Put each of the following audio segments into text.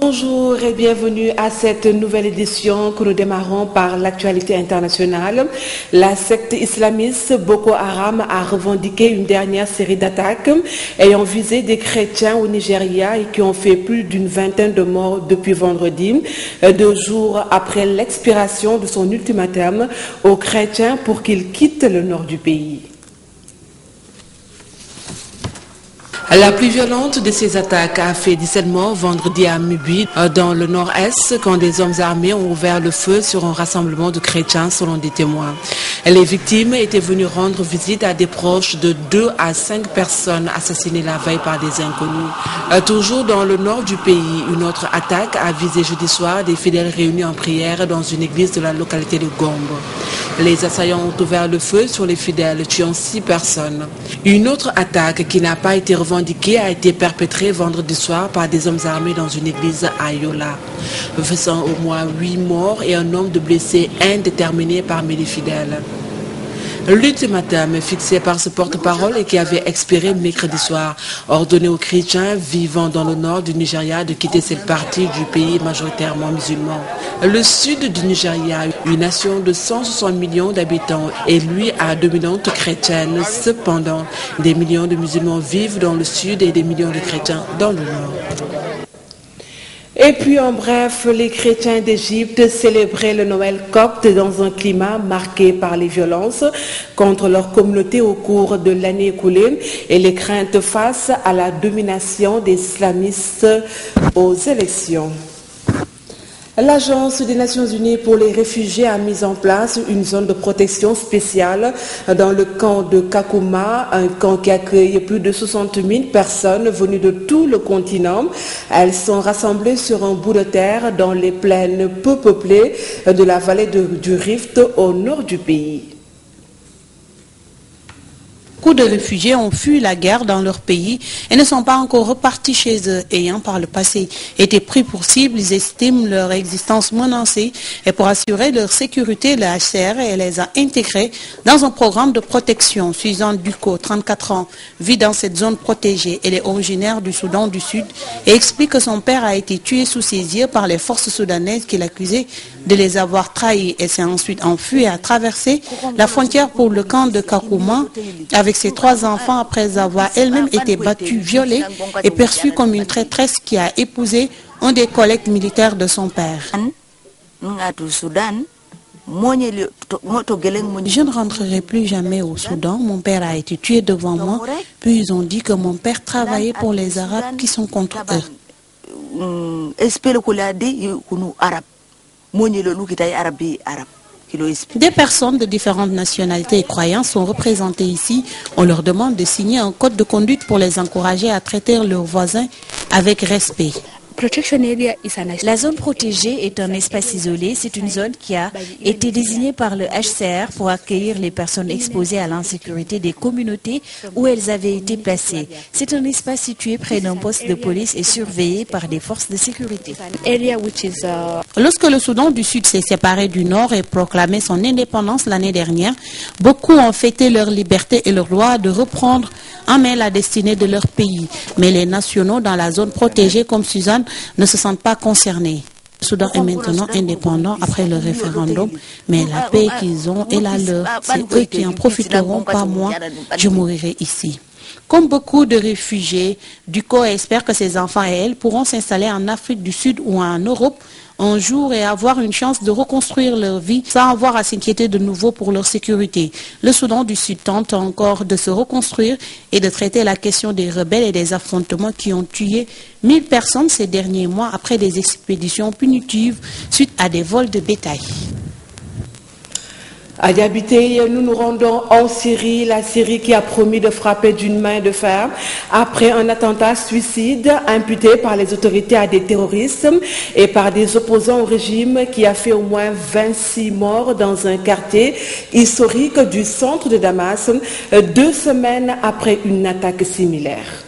Bonjour et bienvenue à cette nouvelle édition que nous démarrons par l'actualité internationale. La secte islamiste Boko Haram a revendiqué une dernière série d'attaques ayant visé des chrétiens au Nigeria et qui ont fait plus d'une vingtaine de morts depuis vendredi, 2 jours après l'expiration de son ultimatum aux chrétiens pour qu'ils quittent le nord du pays. La plus violente de ces attaques a fait 17 morts vendredi à Mubi, dans le nord-est, quand des hommes armés ont ouvert le feu sur un rassemblement de chrétiens selon des témoins. Les victimes étaient venues rendre visite à des proches de 2 à 5 personnes assassinées la veille par des inconnus. Toujours dans le nord du pays, une autre attaque a visé jeudi soir des fidèles réunis en prière dans une église de la localité de Gombe. Les assaillants ont ouvert le feu sur les fidèles, tuant 6 personnes. Une autre attaque qui n'a pas été revendiquée a été perpétrée vendredi soir par des hommes armés dans une église à Yola, faisant au moins 8 morts et un nombre de blessés indéterminé parmi les fidèles. L'ultimatum fixé par ce porte-parole et qui avait expiré mercredi soir ordonnait aux chrétiens vivant dans le nord du Nigeria de quitter cette partie du pays majoritairement musulman. Le sud du Nigeria, une nation de 160 millions d'habitants, est lui à dominante chrétienne. Cependant, des millions de musulmans vivent dans le sud et des millions de chrétiens dans le nord. Et puis en bref, les chrétiens d'Égypte célébraient le Noël copte dans un climat marqué par les violences contre leur communauté au cours de l'année écoulée et les craintes face à la domination des islamistes aux élections. L'Agence des Nations Unies pour les réfugiés a mis en place une zone de protection spéciale dans le camp de Kakuma, un camp qui accueille plus de 60 000 personnes venues de tout le continent. Elles sont rassemblées sur un bout de terre dans les plaines peu peuplées de la vallée du Rift au nord du pays. Beaucoup de réfugiés ont fui la guerre dans leur pays et ne sont pas encore repartis chez eux. Ayant par le passé été pris pour cible, ils estiment leur existence menacée et pour assurer leur sécurité, le HCR les a intégrés dans un programme de protection. Suzanne Ducot, 34 ans, vit dans cette zone protégée. Elle est originaire du Soudan du Sud et explique que son père a été tué sous ses yeux par les forces soudanaises qu'il accusait de les avoir trahis et s'est ensuite enfui et a traversé la frontière pour le camp de Kakuma avec ses 3 enfants après avoir elle-même été battue, violée et perçue comme une traîtresse qui a épousé un des collègues militaires de son père. Je ne rentrerai plus jamais au Soudan. Mon père a été tué devant moi. Puis ils ont dit que mon père travaillait pour les Arabes qui sont contre eux. Des personnes de différentes nationalités et croyances sont représentées ici. On leur demande de signer un code de conduite pour les encourager à traiter leurs voisins avec respect. La zone protégée est un espace isolé. C'est une zone qui a été désignée par le HCR pour accueillir les personnes exposées à l'insécurité des communautés où elles avaient été placées. C'est un espace situé près d'un poste de police et surveillé par des forces de sécurité. Lorsque le Soudan du Sud s'est séparé du Nord et proclamé son indépendance l'année dernière, beaucoup ont fêté leur liberté et leur droit de reprendre en main la destinée de leur pays. Mais les nationaux dans la zone protégée comme Suzanne ne se sentent pas concernés. Le Soudan est maintenant indépendant après le référendum, mais la paix qu'ils ont est la leur. C'est eux qui en profiteront, pas moi. Je mourrai ici. Comme beaucoup de réfugiés, Ducot espère que ses enfants et elle pourront s'installer en Afrique du Sud ou en Europe un jour et avoir une chance de reconstruire leur vie sans avoir à s'inquiéter de nouveau pour leur sécurité. Le Soudan du Sud tente encore de se reconstruire et de traiter la question des rebelles et des affrontements qui ont tué 1000 personnes ces derniers mois après des expéditions punitives suite à des vols de bétail. À Diabité, nous nous rendons en Syrie, la Syrie qui a promis de frapper d'une main de fer après un attentat suicide imputé par les autorités à des terroristes et par des opposants au régime qui a fait au moins 26 morts dans un quartier historique du centre de Damas, 2 semaines après une attaque similaire.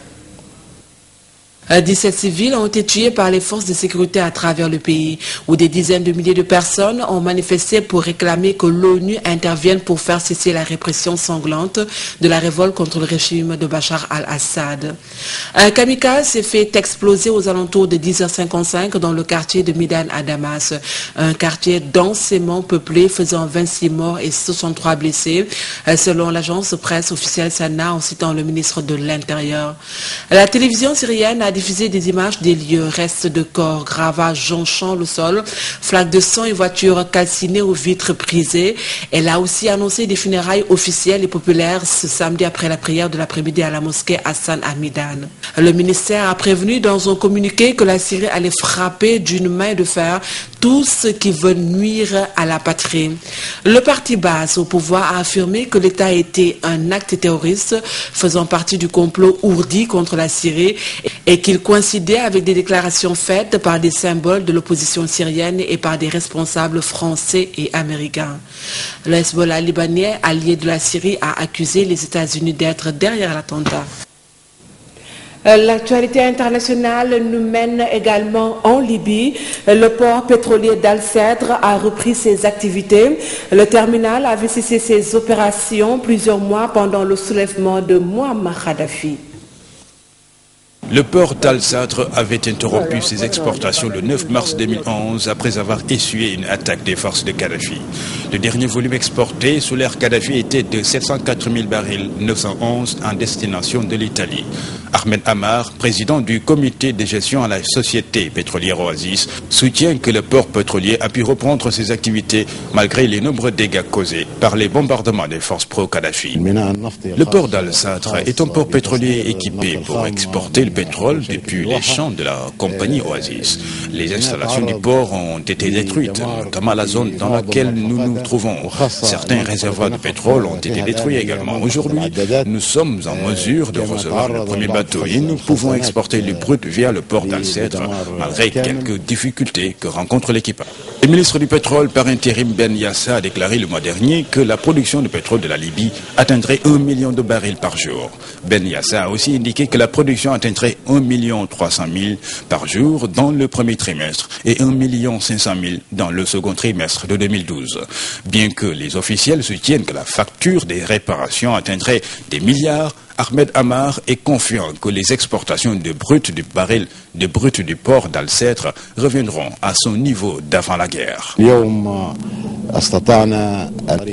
17 civils ont été tués par les forces de sécurité à travers le pays, où des dizaines de milliers de personnes ont manifesté pour réclamer que l'ONU intervienne pour faire cesser la répression sanglante de la révolte contre le régime de Bachar al-Assad. Un kamikaze s'est fait exploser aux alentours de 10h55 dans le quartier de Midan à Damas, un quartier densément peuplé faisant 26 morts et 63 blessés, selon l'agence de presse officielle Sana en citant le ministre de l'Intérieur. La télévision syrienne a diffusé des images des lieux, restes de corps, gravats jonchant le sol, flaques de sang et voitures calcinées aux vitres brisées. Elle a aussi annoncé des funérailles officielles et populaires ce samedi après la prière de l'après-midi à la mosquée Hassan à Midan. Le ministère a prévenu dans un communiqué que la Syrie allait frapper d'une main de fer tout ce qui veut nuire à la patrie. Le parti Baas au pouvoir a affirmé que l'État était un acte terroriste faisant partie du complot ourdi contre la Syrie et qu'il coïncidait avec des déclarations faites par des symboles de l'opposition syrienne et par des responsables français et américains. Le Hezbollah libanais, allié de la Syrie, a accusé les États-Unis d'être derrière l'attentat. L'actualité internationale nous mène également en Libye. Le port pétrolier d'Al-Cèdre a repris ses activités. Le terminal avait cessé ses opérations plusieurs mois pendant le soulèvement de Mouammar Kadhafi. Le port d'Al-Cèdre avait interrompu ses exportations le 9 mars 2011 après avoir essuyé une attaque des forces de Kadhafi. Le dernier volume exporté sous l'ère Kadhafi était de 704 000 barils, 911 en destination de l'Italie. Ahmed Ammar, président du comité de gestion à la société pétrolière Oasis, soutient que le port pétrolier a pu reprendre ses activités malgré les nombreux dégâts causés par les bombardements des forces pro-Kadhafi. Le port d'Al-Cèdre est un port pétrolier équipé pour exporter le pétrole depuis les champs de la compagnie Oasis. Les installations du port ont été détruites, notamment la zone dans laquelle nous nous trouvons. Certains réservoirs de pétrole ont été détruits également. Aujourd'hui, nous sommes en mesure de recevoir le premier bateau et nous pouvons exporter le brut via le port d'Al-Cèdre, malgré quelques difficultés que rencontre l'équipage. Le ministre du pétrole par intérim Ben Yassa a déclaré le mois dernier que la production de pétrole de la Libye atteindrait 1 million de barils par jour. Ben Yassa a aussi indiqué que la production atteindrait 1 300 000 par jour dans le premier trimestre et 1 500 000 dans le second trimestre de 2012. Bien que les officiels soutiennent que la facture des réparations atteindrait des milliards, Ahmed Ammar est confiant que les exportations de brut du port d'Al-Cèdre reviendront à son niveau d'avant la guerre.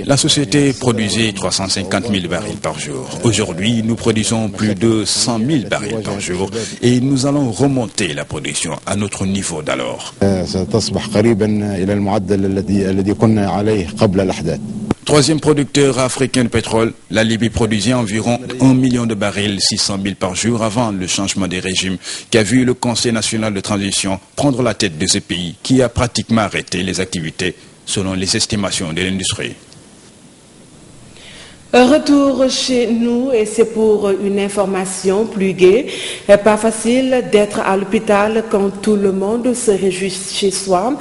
La société produisait 350 000 barils par jour. Aujourd'hui, nous produisons plus de 100 000 barils par jour et nous allons remonter la production à notre niveau d'alors. Troisième producteur africain de pétrole, la Libye produisait environ 1 million de barils, 600 000 par jour avant le changement des régimes qui a vu le Conseil national de transition prendre la tête de ce pays qui a pratiquement arrêté les activités selon les estimations de l'industrie. Retour chez nous et c'est pour une information plus gaie. Pas facile d'être à l'hôpital quand tout le monde se réjouit chez soi.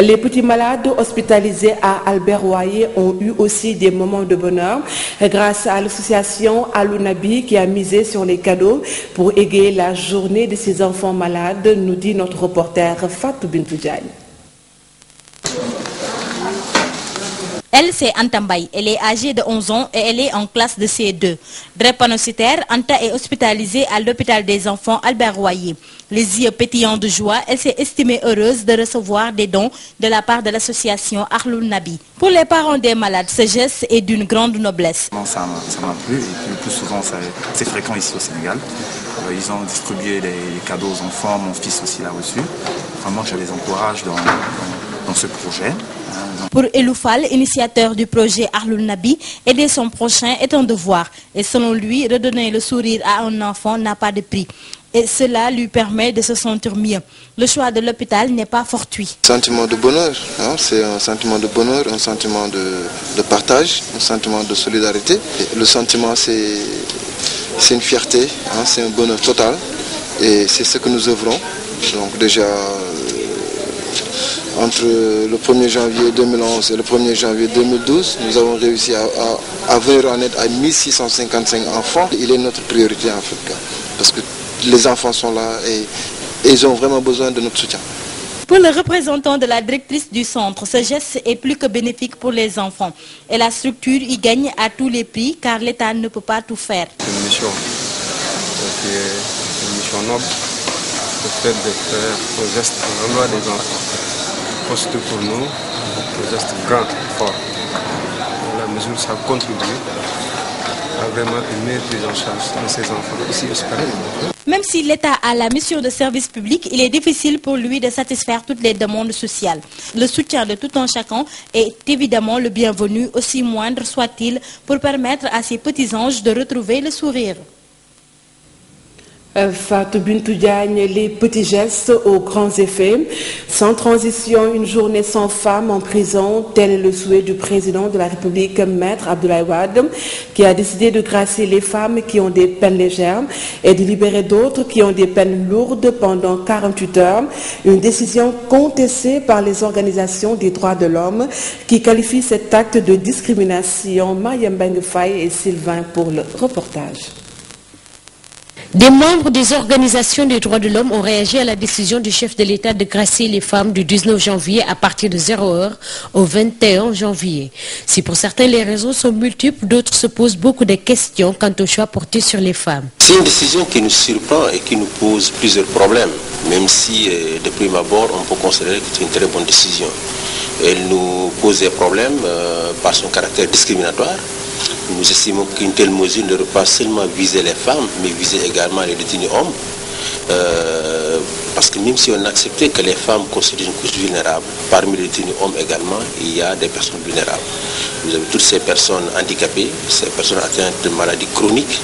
Les petits malades hospitalisés à Albert Royer ont eu aussi des moments de bonheur grâce à l'association Al-Nabi qui a misé sur les cadeaux pour égayer la journée de ces enfants malades, nous dit notre reporter Fatou Bintou Diagne. Elle, c'est Anta Mbaye. Elle est âgée de 11 ans et elle est en classe de C2. Drépanocytaire, Anta est hospitalisée à l'hôpital des enfants Albert Royer. Les yeux pétillants de joie, elle s'est estimée heureuse de recevoir des dons de la part de l'association Ahlul Nabi. Pour les parents des malades, ce geste est d'une grande noblesse. Ça m'a plu et puis plus souvent c'est fréquent ici au Sénégal. Ils ont distribué des cadeaux aux enfants, mon fils aussi l'a reçu. Vraiment, je les encourage dans ce projet. Pour Eloufal, initiateur du projet Ahlul Nabi, aider son prochain est un devoir. Et selon lui, redonner le sourire à un enfant n'a pas de prix. Et cela lui permet de se sentir mieux. Le choix de l'hôpital n'est pas fortuit. Sentiment de bonheur, hein? C'est un sentiment de bonheur, un sentiment de partage, un sentiment de solidarité. Et le sentiment, c'est une fierté, hein? C'est un bonheur total. Et c'est ce que nous œuvrons. Donc déjà, entre le 1er janvier 2011 et le 1er janvier 2012, nous avons réussi à venir en aide à 1655 enfants. Il est notre priorité en Afrique. Parce que les enfants sont là et ils ont vraiment besoin de notre soutien. Pour le représentant de la directrice du centre, ce geste est plus que bénéfique pour les enfants. Et la structure y gagne à tous les prix car l'État ne peut pas tout faire. C'est une mission qui est une mission noble, le fait de faire un geste en l'endroit des enfants. Constitue pour nous un geste grand, fort. Dans la mesure où ça contribue à vraiment une meilleure prise en charge de ces enfants ici au Sparel. Même si l'État a la mission de service public, il est difficile pour lui de satisfaire toutes les demandes sociales. Le soutien de tout un chacun est évidemment le bienvenu, aussi moindre soit-il, pour permettre à ces petits anges de retrouver le sourire. Fatou Bintou Diagne, les petits gestes aux grands effets. Sans transition, une journée sans femmes en prison, tel est le souhait du président de la République, Maître Abdoulaye Wade, qui a décidé de gracier les femmes qui ont des peines légères et de libérer d'autres qui ont des peines lourdes pendant 48 heures. Une décision contestée par les organisations des droits de l'homme qui qualifient cet acte de discrimination. Mariam Bengue-Faye et Sylvain pour le reportage. Des membres des organisations des droits de l'homme ont réagi à la décision du chef de l'État de gracier les femmes du 19 janvier à partir de 0h au 21 janvier. Si pour certains les raisons sont multiples, d'autres se posent beaucoup de questions quant au choix porté sur les femmes. C'est une décision qui nous surprend et qui nous pose plusieurs problèmes, même si de prime abord on peut considérer que c'est une très bonne décision. Elle nous pose des problèmes par son caractère discriminatoire. Nous estimons qu'une telle mesure ne doit pas seulement viser les femmes, mais viser également les détenus hommes. Parce que même si on acceptait que les femmes constituent une couche vulnérable, parmi les détenus hommes également, il y a des personnes vulnérables. Vous avez toutes ces personnes handicapées, ces personnes atteintes de maladies chroniques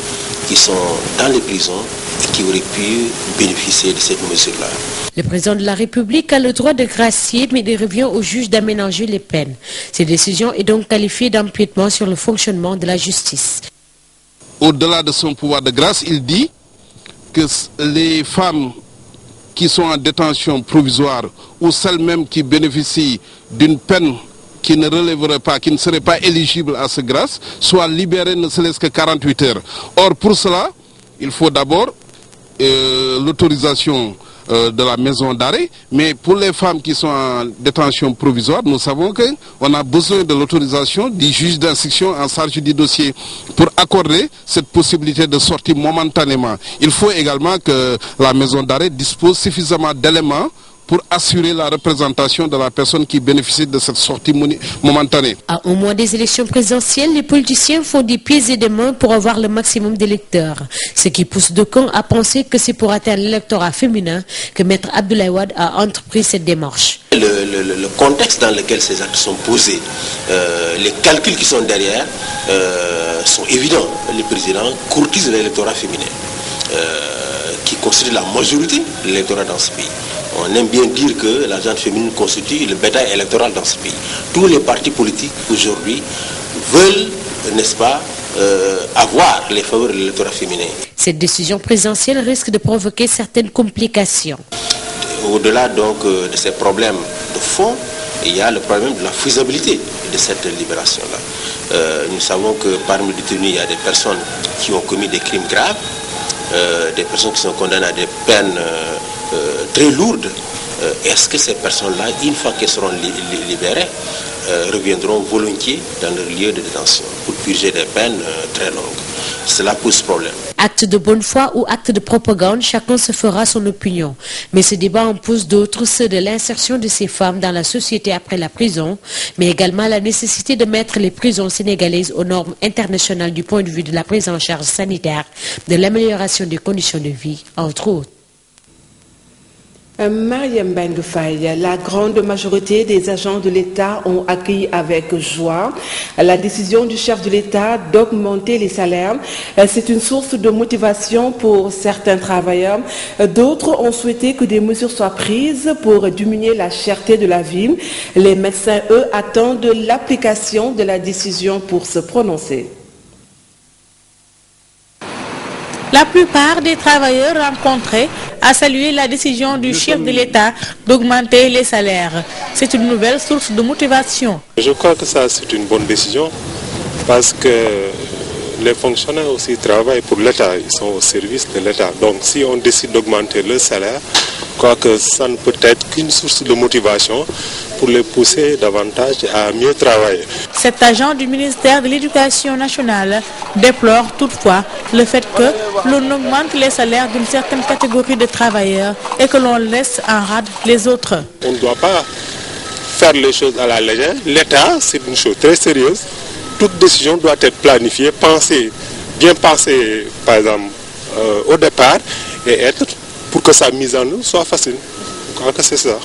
qui sont dans les prisons et qui auraient pu bénéficier de cette mesure-là. Le président de la République a le droit de gracier, mais il revient au juge d'aménager les peines. Cette décision est donc qualifiée d'empiètement sur le fonctionnement de la justice. Au-delà de son pouvoir de grâce, il dit que les femmes qui sont en détention provisoire ou celles même qui bénéficient d'une peine qui ne relèverait pas, qui ne serait pas éligible à cette grâce, soient libérées ne serait-ce que 48 heures. Or, pour cela, il faut d'abord l'autorisation de la maison d'arrêt, mais pour les femmes qui sont en détention provisoire, nous savons qu'on a besoin de l'autorisation du juge d'instruction en charge du dossier pour accorder cette possibilité de sortie momentanément. Il faut également que la maison d'arrêt dispose suffisamment d'éléments pour assurer la représentation de la personne qui bénéficie de cette sortie momentanée. À un mois des élections présidentielles, les politiciens font des pieds et des mains pour avoir le maximum d'électeurs. Ce qui pousse d'aucuns à penser que c'est pour atteindre l'électorat féminin que Maître Abdoulaye Wade a entrepris cette démarche. Le contexte dans lequel ces actes sont posés, les calculs qui sont derrière sont évidents. Le président courtise l'électorat féminin, qui constitue la majorité de l'électorat dans ce pays. On aime bien dire que la gente féminine constitue le bétail électoral dans ce pays. Tous les partis politiques aujourd'hui veulent, n'est-ce pas, avoir les faveurs de l'électorat féminin. Cette décision présidentielle risque de provoquer certaines complications. Au-delà donc de ces problèmes de fond, il y a le problème de la faisabilité de cette libération-là. Nous savons que parmi les détenus, il y a des personnes qui ont commis des crimes graves, des personnes qui sont condamnées à des peines très lourdes. Est-ce que ces personnes-là, une fois qu'elles seront libérées, reviendront volontiers dans leur lieu de détention pour purger des peines très longues? Cela pose problème. Acte de bonne foi ou acte de propagande, chacun se fera son opinion. Mais ce débat en pose d'autres, ceux de l'insertion de ces femmes dans la société après la prison, mais également la nécessité de mettre les prisons sénégalaises aux normes internationales du point de vue de la prise en charge sanitaire, de l'amélioration des conditions de vie, entre autres. Mariam Bengue-Faye, la grande majorité des agents de l'État ont accueilli avec joie la décision du chef de l'État d'augmenter les salaires. C'est une source de motivation pour certains travailleurs. D'autres ont souhaité que des mesures soient prises pour diminuer la cherté de la vie. Les médecins, eux, attendent l'application de la décision pour se prononcer. La plupart des travailleurs rencontrés a salué la décision du chef de l'État d'augmenter les salaires. C'est une nouvelle source de motivation. Je crois que ça c'est une bonne décision parce que les fonctionnaires aussi travaillent pour l'État, ils sont au service de l'État. Donc si on décide d'augmenter le salaire, je crois que ça ne peut être qu'une source de motivation pour les pousser davantage à mieux travailler. Cet agent du ministère de l'Éducation nationale déplore toutefois le fait que l'on augmente les salaires d'une certaine catégorie de travailleurs et que l'on laisse en rade les autres. On ne doit pas faire les choses à la légère. L'État, c'est une chose très sérieuse. Toute décision doit être planifiée, pensée, bien pensée, par exemple, au départ, et être pour que sa mise en œuvre soit facile. Je crois que c'est ça.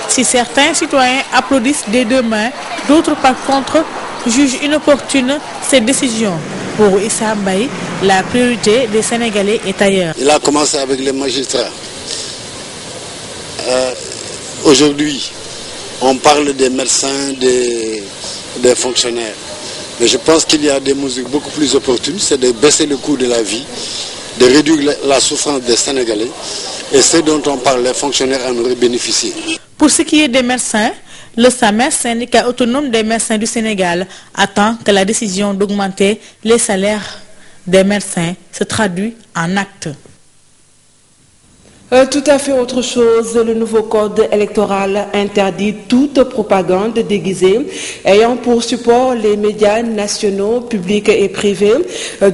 Si certains citoyens applaudissent des deux mains, d'autres par contre jugent inopportune cette décision. Pour Issa Mbaye, la priorité des Sénégalais est ailleurs. Il a commencé avec les magistrats. Aujourd'hui, on parle des médecins, des fonctionnaires. Mais je pense qu'il y a des mesures beaucoup plus opportunes, c'est de baisser le coût de la vie, de réduire la souffrance des Sénégalais. Et ce dont on parle, les fonctionnaires en auraient bénéficié. Pour ce qui est des médecins, le SAMES, syndicat autonome des médecins du Sénégal, attend que la décision d'augmenter les salaires des médecins se traduise en actes. Tout à fait autre chose, le nouveau code électoral interdit toute propagande déguisée ayant pour support les médias nationaux, publics et privés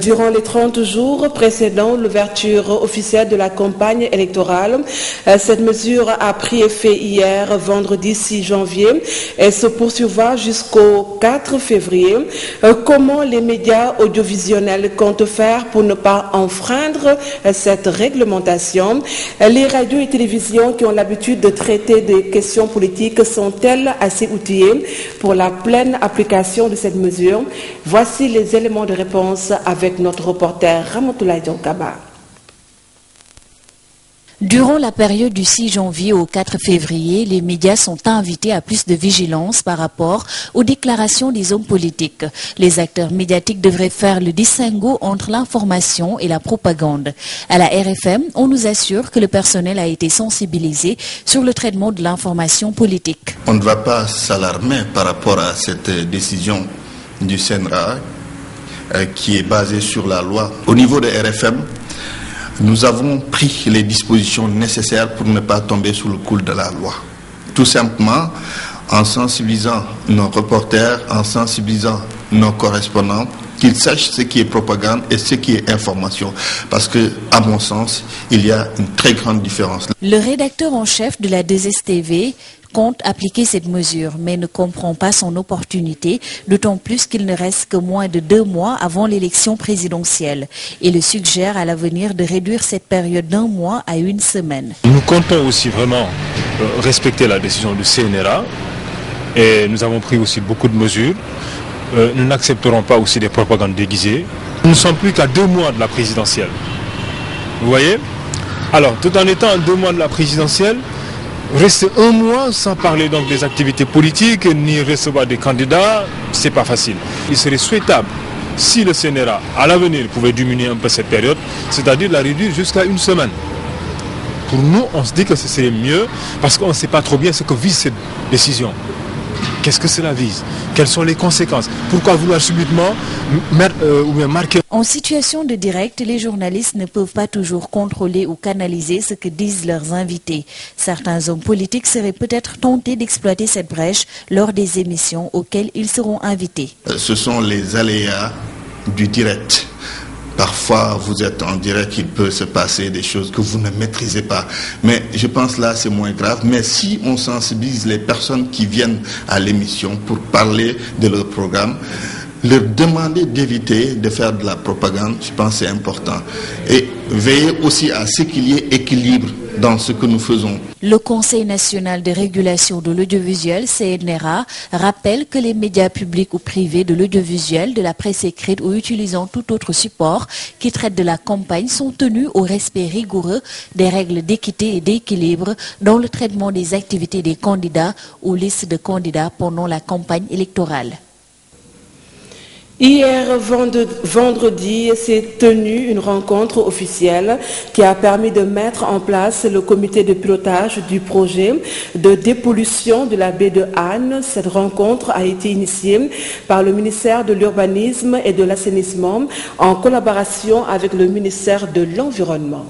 durant les 30 jours précédant l'ouverture officielle de la campagne électorale. Cette mesure a pris effet hier, vendredi 6 janvier, et se poursuivra jusqu'au 4 février. Comment les médias audiovisuels comptent faire pour ne pas enfreindre cette réglementation? Les radios et télévisions qui ont l'habitude de traiter des questions politiques sont-elles assez outillées pour la pleine application de cette mesure? Voici les éléments de réponse avec notre reporter Ramatoulaye Diankaba. Durant la période du 6 janvier au 4 février, les médias sont invités à plus de vigilance par rapport aux déclarations des hommes politiques. Les acteurs médiatiques devraient faire le distinguo entre l'information et la propagande. À la RFM, on nous assure que le personnel a été sensibilisé sur le traitement de l'information politique. On ne va pas s'alarmer par rapport à cette décision du CNRA qui est basée sur la loi. Au niveau de RFM, nous avons pris les dispositions nécessaires pour ne pas tomber sous le coup de la loi. Tout simplement en sensibilisant nos reporters, en sensibilisant nos correspondants, qu'ils sachent ce qui est propagande et ce qui est information. Parce que, à mon sens, il y a une très grande différence. Le rédacteur en chef de la 2STV compte appliquer cette mesure, mais ne comprend pas son opportunité, d'autant plus qu'il ne reste que moins de 2 mois avant l'élection présidentielle. Il suggère à l'avenir de réduire cette période d'1 mois à 1 semaine. Nous comptons aussi vraiment respecter la décision du CNRA et nous avons pris aussi beaucoup de mesures. Nous n'accepterons pas aussi des propagandes déguisées. Nous ne sommes plus qu'à 2 mois de la présidentielle. Vous voyez? Alors, tout en étant à 2 mois de la présidentielle, rester 1 mois sans parler donc des activités politiques ni recevoir des candidats, c'est pas facile. Il serait souhaitable si le CNRA à l'avenir pouvait diminuer un peu cette période, c'est-à-dire la réduire jusqu'à 1 semaine. Pour nous, on se dit que ce serait mieux parce qu'on ne sait pas trop bien ce que vise cette décision. Qu'est-ce que cela vise? Quelles sont les conséquences? Pourquoi vouloir subitement marquer? En situation de direct, les journalistes ne peuvent pas toujours contrôler ou canaliser ce que disent leurs invités. Certains hommes politiques seraient peut-être tentés d'exploiter cette brèche lors des émissions auxquelles ils seront invités. Ce sont les aléas du direct. Parfois, vous êtes en direct, il peut se passer des choses que vous ne maîtrisez pas. Mais je pense là, c'est moins grave. Mais si on sensibilise les personnes qui viennent à l'émission pour parler de leur programme, leur demander d'éviter de faire de la propagande, je pense que c'est important. Et veiller aussi à ce qu'il y ait équilibre dans ce que nous faisons. Le Conseil national de régulation de l'audiovisuel, CNRA, rappelle que les médias publics ou privés de l'audiovisuel, de la presse écrite ou utilisant tout autre support qui traite de la campagne sont tenus au respect rigoureux des règles d'équité et d'équilibre dans le traitement des activités des candidats ou listes de candidats pendant la campagne électorale. Hier vendredi s'est tenue une rencontre officielle qui a permis de mettre en place le comité de pilotage du projet de dépollution de la baie de Han. Cette rencontre a été initiée par le ministère de l'Urbanisme et de l'Assainissement en collaboration avec le ministère de l'Environnement.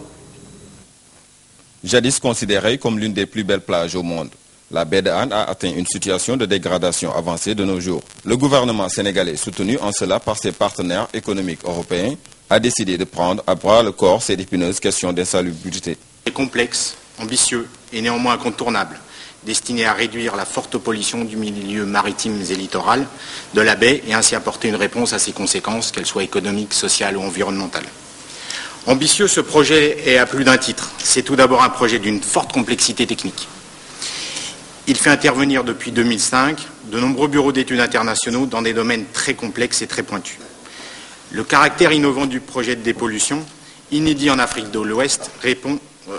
Jadis considérée comme l'une des plus belles plages au monde, la baie de Han a atteint une situation de dégradation avancée de nos jours. Le gouvernement sénégalais, soutenu en cela par ses partenaires économiques européens, a décidé de prendre à bras le corps cette épineuse question d'insalubrité. C'est complexe, ambitieux et néanmoins incontournable, destiné à réduire la forte pollution du milieu maritime et littoral de la baie et ainsi apporter une réponse à ses conséquences, qu'elles soient économiques, sociales ou environnementales. Ambitieux, ce projet est à plus d'un titre. C'est tout d'abord un projet d'une forte complexité technique. Il fait intervenir depuis 2005 de nombreux bureaux d'études internationaux dans des domaines très complexes et très pointus. Le caractère innovant du projet de dépollution, inédit en Afrique de l'Ouest,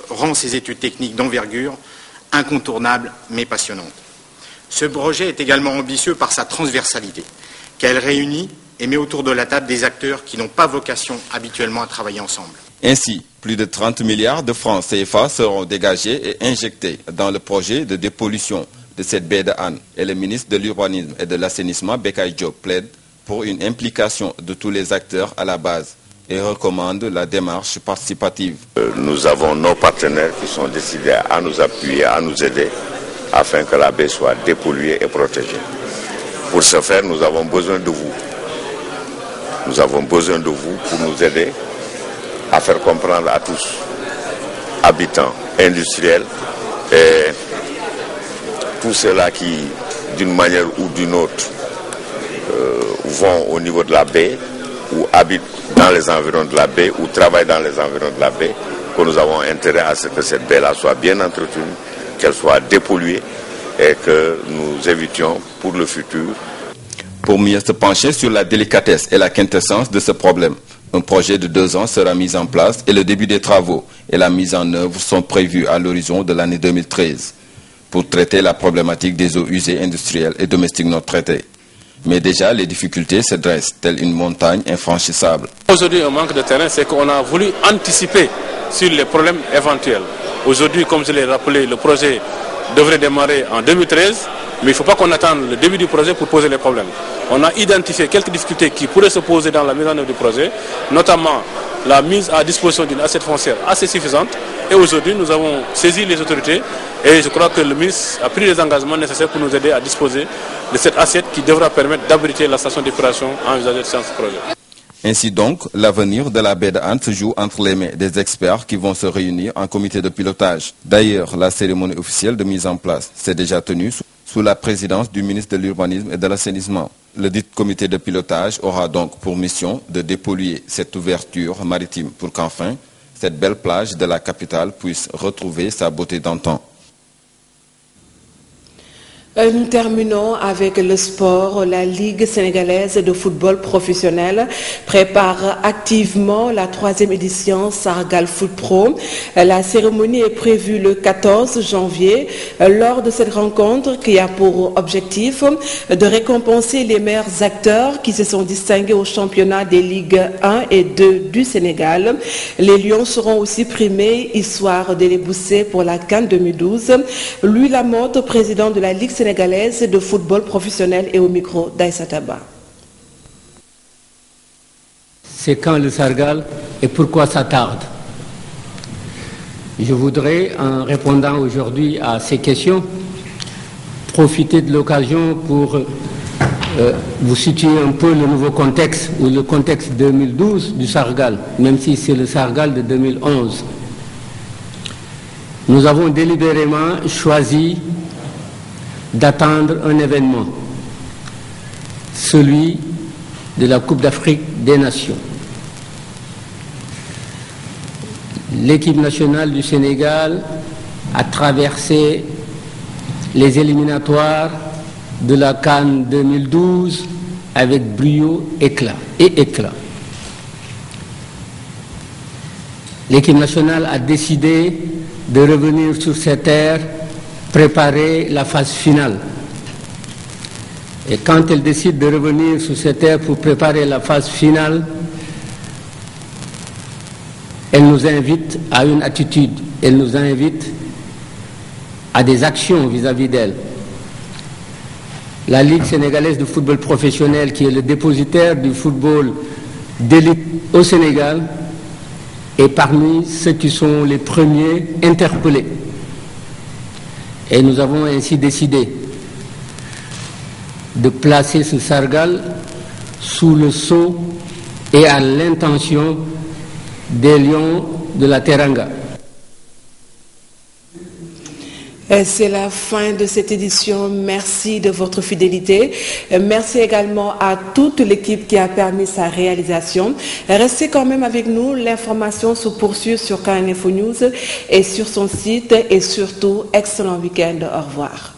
rend ces études techniques d'envergure incontournables mais passionnantes. Ce projet est également ambitieux par sa transversalité, car elle réunit et met autour de la table des acteurs qui n'ont pas vocation habituellement à travailler ensemble. Ainsi, plus de 30 milliards de francs CFA seront dégagés et injectés dans le projet de dépollution de cette baie de Han. Et le ministre de l'Urbanisme et de l'Assainissement, Bekay Diop, plaide pour une implication de tous les acteurs à la base et recommande la démarche participative. Nous avons nos partenaires qui sont décidés à nous appuyer, à nous aider, afin que la baie soit dépolluée et protégée. Pour ce faire, nous avons besoin de vous. Nous avons besoin de vous pour nous aider à faire comprendre à tous, habitants, industriels, et tous ceux-là qui, d'une manière ou d'une autre, vont au niveau de la baie, ou habitent dans les environs de la baie, ou travaillent dans les environs de la baie, que nous avons intérêt à ce que cette baie-là soit bien entretenue, qu'elle soit dépolluée, et que nous évitions pour le futur. Pour mieux se pencher sur la délicatesse et la quintessence de ce problème, un projet de 2 ans sera mis en place et le début des travaux et la mise en œuvre sont prévus à l'horizon de l'année 2013 pour traiter la problématique des eaux usées industrielles et domestiques non traitées. Mais déjà, les difficultés se dressent, telle une montagne infranchissable. Aujourd'hui, un manque de terrain, c'est qu'on a voulu anticiper sur les problèmes éventuels. Aujourd'hui, comme je l'ai rappelé, le projet devrait démarrer en 2013, mais il ne faut pas qu'on attende le début du projet pour poser les problèmes. On a identifié quelques difficultés qui pourraient se poser dans la mise en œuvre du projet, notamment la mise à disposition d'une assiette foncière assez suffisante. Et aujourd'hui, nous avons saisi les autorités et je crois que le ministre a pris les engagements nécessaires pour nous aider à disposer de cette assiette qui devra permettre d'abriter la station d'épuration envisagée dans ce projet. Ainsi donc, l'avenir de la baie de Han se joue entre les mains des experts qui vont se réunir en comité de pilotage. D'ailleurs, la cérémonie officielle de mise en place s'est déjà tenue sous la présidence du ministre de l'Urbanisme et de l'Assainissement. Le dit comité de pilotage aura donc pour mission de dépolluer cette ouverture maritime pour qu'enfin, cette belle plage de la capitale puisse retrouver sa beauté d'antan. Nous terminons avec le sport. La Ligue sénégalaise de football professionnel prépare activement la 3e édition Sargal Foot Pro. La cérémonie est prévue le 14 janvier. Lors de cette rencontre qui a pour objectif de récompenser les meilleurs acteurs qui se sont distingués au championnat des Ligues 1 et 2 du Sénégal. Les Lions seront aussi primés, histoire de les booster pour la CAN 2012. Louis Lamotte, président de la Ligue sénégalaise de football professionnel, et au micro d'Aïssata Ba. C'est quand le Sargal et pourquoi ça tarde? Je voudrais, en répondant aujourd'hui à ces questions, profiter de l'occasion pour vous situer un peu le nouveau contexte, ou le contexte 2012 du Sargal, même si c'est le Sargal de 2011. Nous avons délibérément choisi d'attendre un événement, celui de la Coupe d'Afrique des Nations. L'équipe nationale du Sénégal a traversé les éliminatoires de la CAN 2012 avec brio, éclat et éclat. L'équipe nationale a décidé de revenir sur ces terres, préparer la phase finale. Et quand elle décide de revenir sur cette terre pour préparer la phase finale, elle nous invite à une attitude, elle nous invite à des actions vis-à-vis d'elle. La Ligue sénégalaise de football professionnel, qui est le dépositaire du football d'élite au Sénégal, est parmi ceux qui sont les premiers interpellés. Et nous avons ainsi décidé de placer ce sargal sous le sceau et à l'intention des Lions de la Teranga. C'est la fin de cette édition. Merci de votre fidélité. Merci également à toute l'équipe qui a permis sa réalisation. Restez quand même avec nous. L'information se poursuit sur KN Info News et sur son site. Et surtout, excellent week-end. Au revoir.